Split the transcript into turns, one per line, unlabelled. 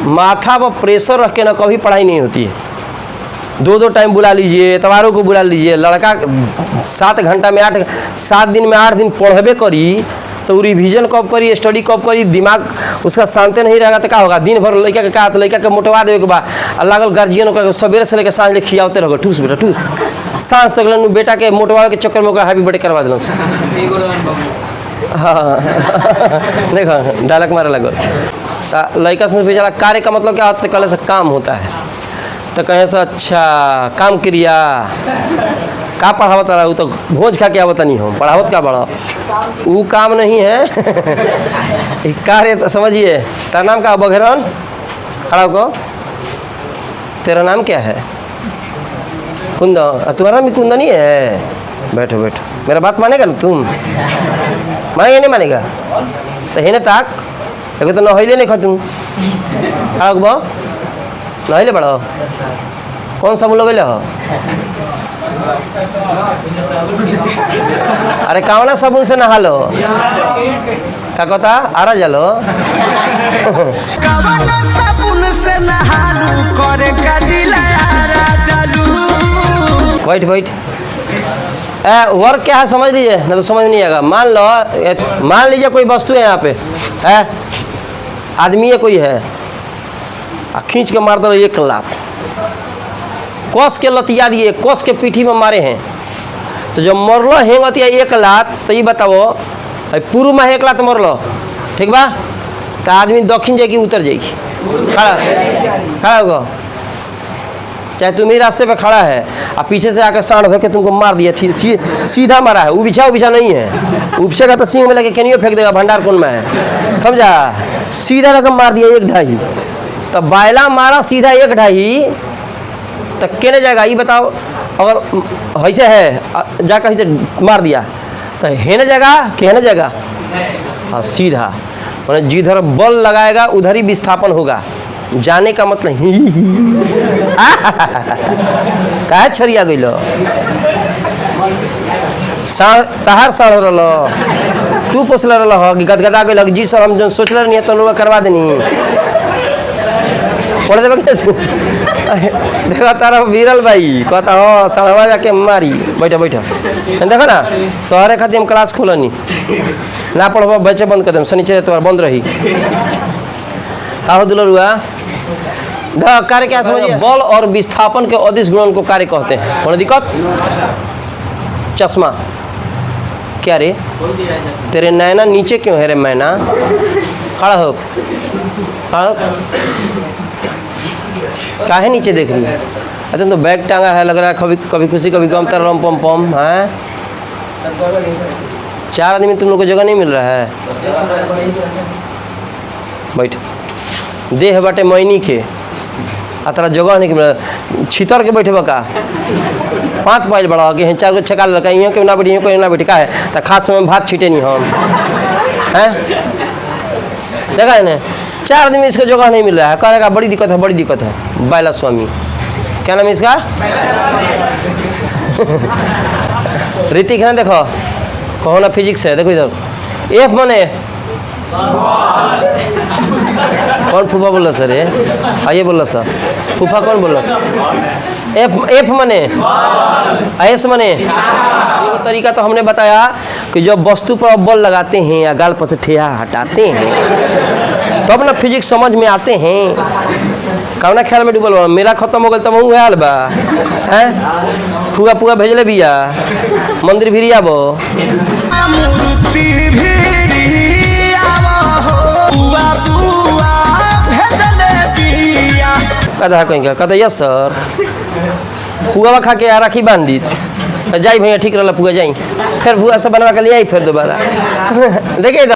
माथा पर प्रेशर रख के ना कभी पढ़ाई नहीं होती है। 2-2 टाइम बुला लीजिए, एतवारों को बुला लीजिए, लड़का 7 घंटा में 7 दिन में 8 दिन पढ़बे करी तो रिवीजन कब करी, स्टडी कब करी, दिमाग उसका शांत नहीं रहेगा तो क्या होगा। दिन भर लड़का के का तो लड़का के मोटवा देवे के बाद लागल गार्जियन को सवेरे से लेकर सांझ ले खियाते रहो, ठूस बेटा ठूस, सांझ तक बेटा के मोटवावे के चक्कर में ओकरा हैप्पी बर्थडे करवा दिल। हाँ देखो डायलॉग मारे लगल। तो लड़का से बेचारा कार्य का मतलब क्या होता है, कल से काम होता है तो कहे से अच्छा काम क्रिया का पढ़ावत रहा, वो तो भोज खा के आवत नहीं हो, पढ़ावत का बड़ा वो काम नहीं है। कार्य तो समझिए। तेरा नाम क्या बघेरन, खड़ा को तेरा नाम क्या है? कुंदन। तुम्हारा नाम भी कुंदन ही है? बैठो बैठो, मेरा बात मानेगा ना तुम? मानेगा नहीं मानेगा? तो है ना ताक एगो तो नहैले नहीं खा तुम, खड़ा बो नहैले बड़ो कौन सा लोग हो? अरे कावना साबुन से नहा लो, क्या कहता आरा जालो। कावना साबुन से नहालू करे काजिला आरा जालू। बैठ बैठ। वर्क क्या है समझ लीजिए, ना तो समझ नहीं आएगा। मान लीजिए कोई वस्तु है यहाँ पे है, आदमी है कोई है, खींच के मार दो 1 लाख, कस के लतिया दिए, कस के पीठी में मारे हैं तो जब मरलो हेंगतिया 1 लाख, तो ये बताओ पूर्व में 1 लाख मरलो ठीक बा, तो आदमी दक्षिण जाएगी उतर जाएगी, खड़ा होगा। चाहे तुम ही रास्ते पे खड़ा है और पीछे से आकर सांड धोके तुमको मार दिया, सीधा मारा है, उबिछा नहीं है, उपसेगा तो सिंह में लगे केनियो फेंक देगा, भंडार कौन में है, समझा? सीधा रकम मार दिया 1 ढाई, तो बायला मारा सीधा 1 ढाई, तो कहने जाएगा ये बताओ। अगर ऐसे है जाकर ऐसे मार दिया तो हेने जगह कि हेने जगह, हाँ सीधा, मैंने जिधर बल लगाएगा उधर ही विस्थापन होगा। जाने का मतलब काहे छरिया गई तहार साढ़ रहा तू पोसल रहा गदगदा गई जी सर हम जो सोचल नहीं है तो लोग करवा देनी पढ़ देवे। देखो तारा वीरल भाई कहता हाँ सड़वा जाके मारी, बैठा बैठा देखो ना तोहरे खातिर हम क्लास खोलनी ना पढ़ब बच्चे बंद कर दें, शनिचर तुम्हारा बंद रही का हो दुलरुआ। कार्य क्या समझिए, बल और विस्थापन के अदिश गुणन को कार्य कहते हैं। कौन दिक्कत? चश्मा क्या रे तेरे नैना नीचे क्यों है रे मैना, खड़ा हो काहे नीचे देख रही है? अच्छा तो बैग टांगा है, लग रहा है कभी कभी खुशी कभी गम तर रम पम पम है। 4 आदमी तुम लोग को जगह नहीं मिल रहा है, बैठ देह बाटे मैनी के तरह जगह नहीं मिल छितर के बैठे का 5 पाँच बड़ा कि 4 को छका लगा यहाँ क्यों ना बैठी कोई ना बैठी का है तो खास समय भात छीटे नहीं हम हैं जगह है ना। 4 आदमी इसका जगह नहीं मिल रहा है, कहेगा बड़ी दिक्कत है बड़ी दिक्कत है। बायला स्वामी क्या नाम है इसका? ऋतिक है ना, देखो कहो ना फिजिक्स है, देखो इधर एफ मने कौन फूफा बोल रहा सर? आइए बोल रहा सर फूफा कौन बोल रहा? एफ मने एस मने। ये तरीका तो हमने बताया कि जब वस्तु पर बल लगाते हैं या गाल पर से ठेहा हटाते हैं तो अपना फिजिक्स समझ में आते हैं। कौना ख्याल में डूबल मेरा खत्म हो गया तब हूँ हाल बा हैं, फुआ फुआ भेजले बिया मंदिर भी आबो कदा कहीं कदा यस सर पुआ खा के राखी बांध दी जाई भैया ठीक रहा पुआ जाई फिर भुआ से बनवा के ले आई फिर दोबारा देखिए।